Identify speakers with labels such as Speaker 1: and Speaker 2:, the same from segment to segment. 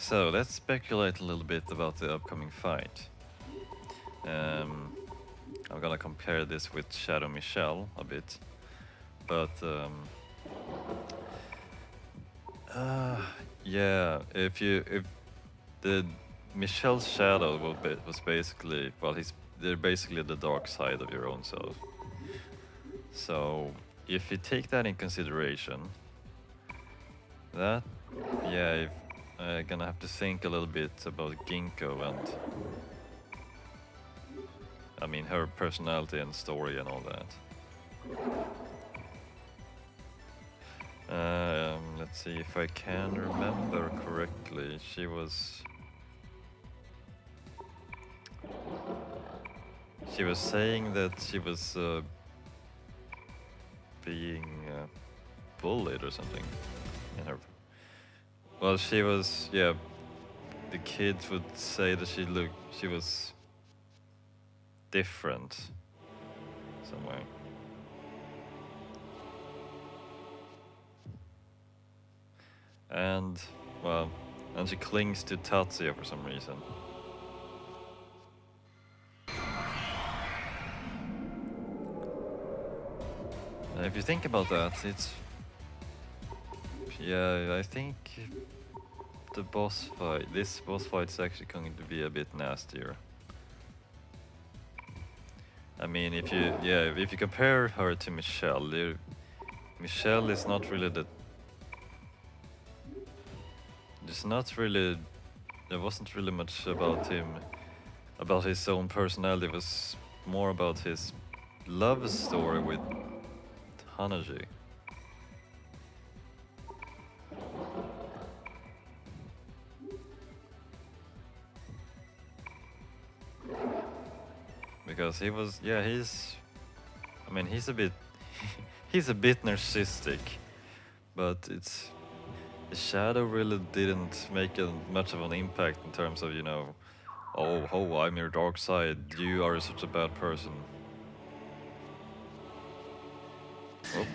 Speaker 1: So let's speculate a little bit about the upcoming fight. Um, I'm gonna compare this with Shadow Michelle a bit, but uh, yeah, if the Michelle's shadow was basically, well, they're basically the dark side of your own self. So if you take that in consideration, that, yeah, if, gonna have to think a little bit about Ginkgo and, I mean, her personality and story and all that. Let's see if I can remember correctly. She was saying that she was being bullied or something in her. Well, she was, yeah. The kids would say that she was different some way. And, well, and she clings to Tatsuya for some reason. And if you think about that, it's, yeah, I think this boss fight is actually going to be a bit nastier. I mean, if you compare her to Michelle, Michelle is not really there wasn't really much about him, about his own personality. It was more about his love story with Hanaji. Because he was, yeah, I mean, he's a bit, he's a bit narcissistic, but the shadow really didn't make much of an impact in terms of, oh, I'm your dark side, you are such a bad person. Oh,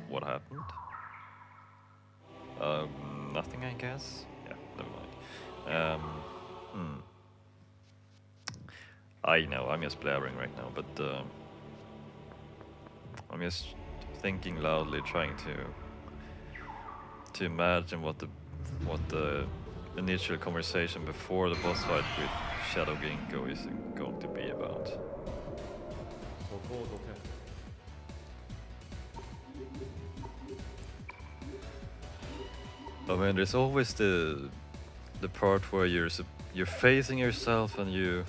Speaker 1: what happened? Nothing, I guess? Yeah, never mind. I know, I'm just blabbering right now, but I'm just thinking loudly, trying to imagine what the initial conversation before the boss fight with Shadow Ginkgo is going to be about. I mean, there's always the part where you're facing yourself and your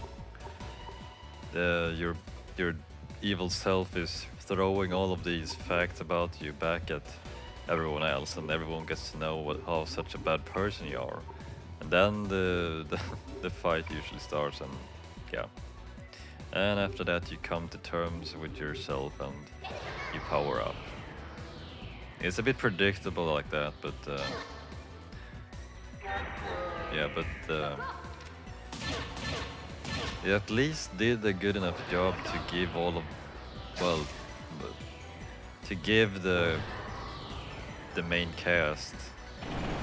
Speaker 1: evil self is throwing all of these facts about you back at everyone else, and everyone gets to know how such a bad person you are, and then the fight usually starts, and yeah, and after that you come to terms with yourself and you power up. It's a bit predictable like that, but yeah, but he at least did a good enough job to give to give the main cast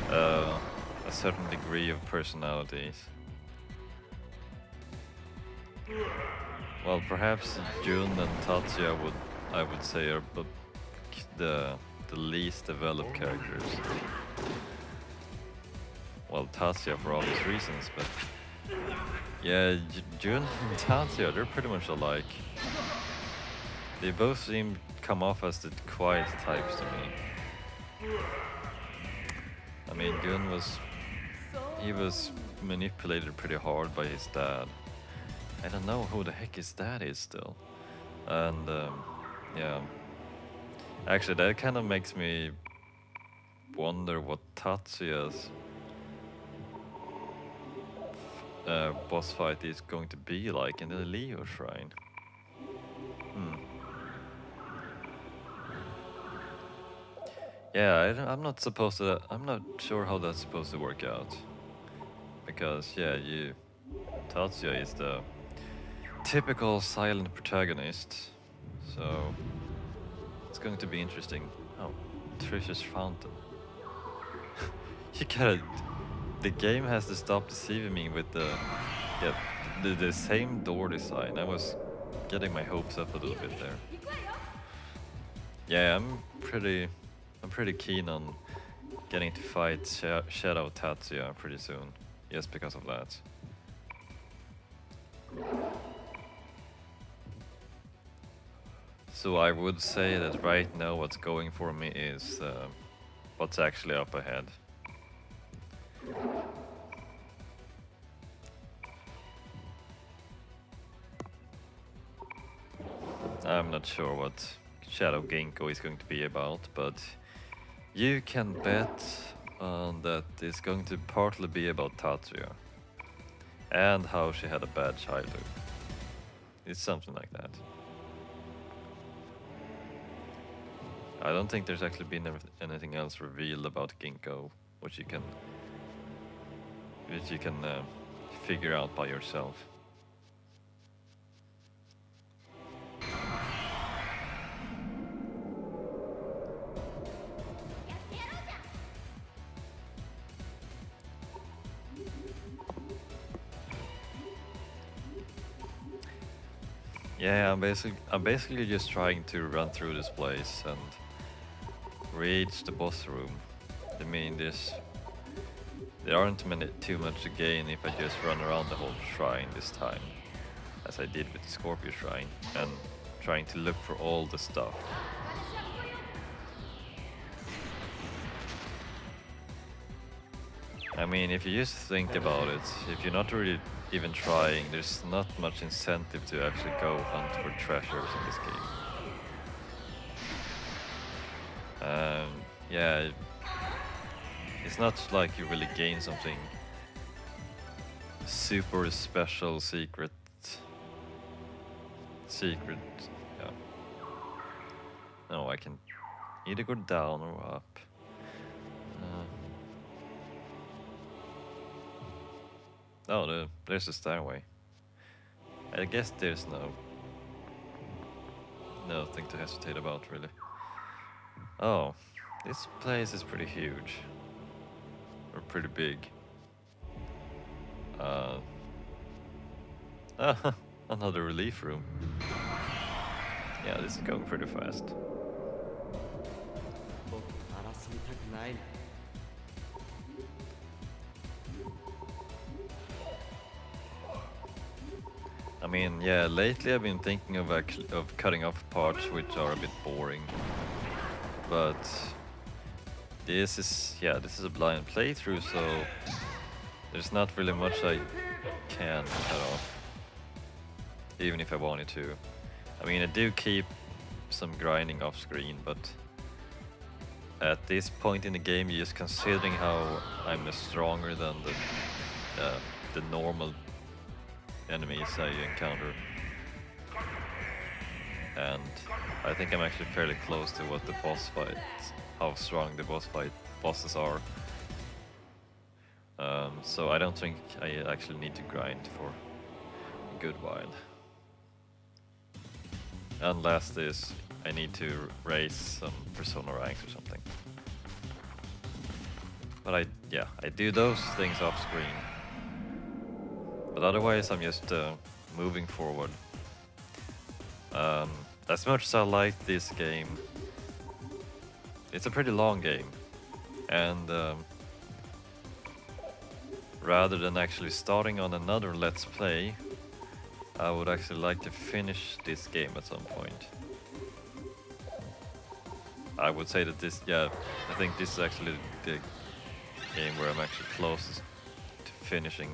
Speaker 1: a certain degree of personalities. Well, perhaps Jun and Tatsuya I would say are the least developed characters. Well, Tatsuya for obvious reasons, but yeah, Jun and Tatsuya, they're pretty much alike. They both seem come off as the quiet types to me. I mean, he was manipulated pretty hard by his dad. I don't know who the heck his dad is still. And yeah, actually that kind of makes me wonder what Tatsuya's boss fight is going to be like in the Leo Shrine. Yeah, I'm not sure how that's supposed to work out. Because, yeah, Tatsuya is the typical silent protagonist. So, it's going to be interesting. Oh, Trish's fountain. the game has to stop deceiving me with yeah, the same door design. I was getting my hopes up a little bit there. Yeah, I'm pretty keen on getting to fight Shadow Tatsuya pretty soon, just because of that. So I would say that right now what's going for me is what's actually up ahead. I'm not sure what Shadow Ginkgo is going to be about, but you can bet that it's going to partly be about Tatsuya and how she had a bad childhood. It's something like that. I don't think there's actually been anything else revealed about Ginkgo, which you can figure out by yourself. Yeah, I'm basically just trying to run through this place and reach the boss room. I mean, there aren't too much to gain if I just run around the whole shrine this time, as I did with the Scorpio Shrine, and trying to look for all the stuff. I mean, if you just think about it, if you're not really even trying, there's not much incentive to actually go hunt for treasures in this game. Yeah, it's not like you really gain something super special, secret, yeah. No, I can either go down or up. Oh, there's a stairway. I guess there's nothing to hesitate about, really. Oh, this place is pretty huge. Or pretty big. Another relief room. Yeah, this is going pretty fast. I mean, yeah, lately I've been thinking of cutting off parts which are a bit boring. But this is a blind playthrough, so there's not really much I can cut off, even if I wanted to. I mean, I do keep some grinding off screen, but at this point in the game, just considering how I'm stronger than the normal enemies I encounter, and I think I'm actually fairly close to what the boss fights, how strong the bosses are. So I don't think I actually need to grind for a good while. Unless I need to raise some persona ranks or something. But I do those things off screen. But otherwise I'm just moving forward. As much as I like this game, it's a pretty long game, and rather than actually starting on another Let's Play, I would actually like to finish this game at some point. I would say that I think this is actually the game where I'm actually closest to finishing.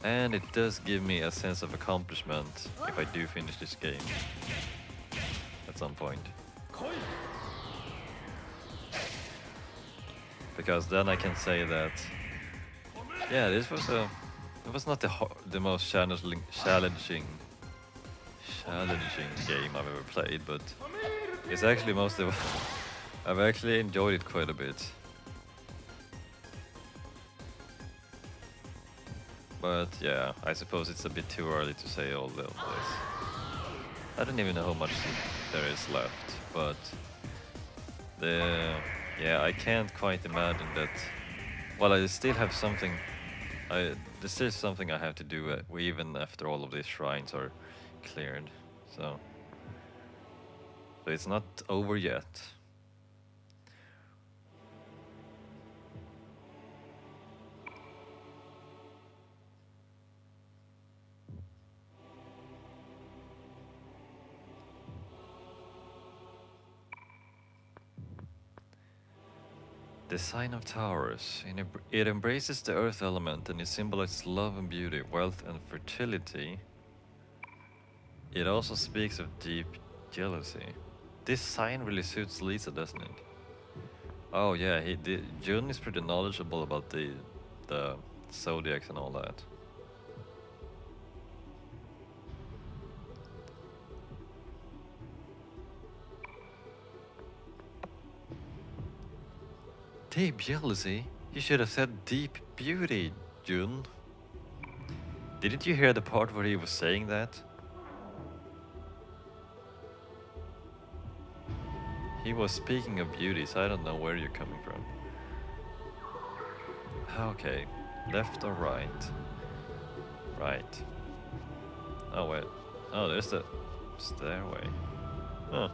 Speaker 1: And it does give me a sense of accomplishment if I do finish this game at some point. Because then I can say that, yeah, it was not the most challenging game I've ever played, but it's actually I've actually enjoyed it quite a bit. But yeah, I suppose it's a bit too early to say all this. I don't even know how much there is left, but Yeah, I can't quite imagine that. Well, I still have something. There's still something I have to do even after all of these shrines are cleared. So it's not over yet. The sign of Taurus. It embraces the earth element and it symbolizes love and beauty, wealth and fertility. It also speaks of deep jealousy. This sign really suits Lisa, doesn't it? Oh yeah, Jun is pretty knowledgeable about the zodiacs and all that. Deep jealousy? You should have said deep beauty, Jun. Didn't you hear the part where he was saying that? He was speaking of beauty, so I don't know where you're coming from. Okay, left or right? Right. Oh wait. Oh, there's the stairway. Huh.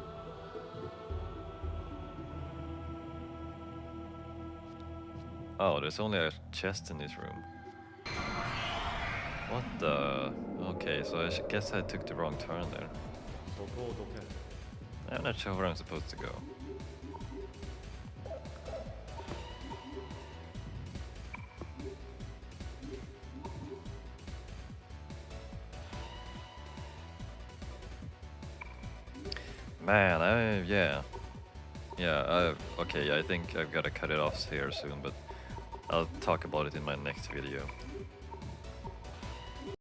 Speaker 1: Oh, there's only a chest in this room. What the? Okay, so I guess I took the wrong turn there. I'm not sure where I'm supposed to go. Man, yeah. Okay, I think I've got to cut it off here soon, but I'll talk about it in my next video.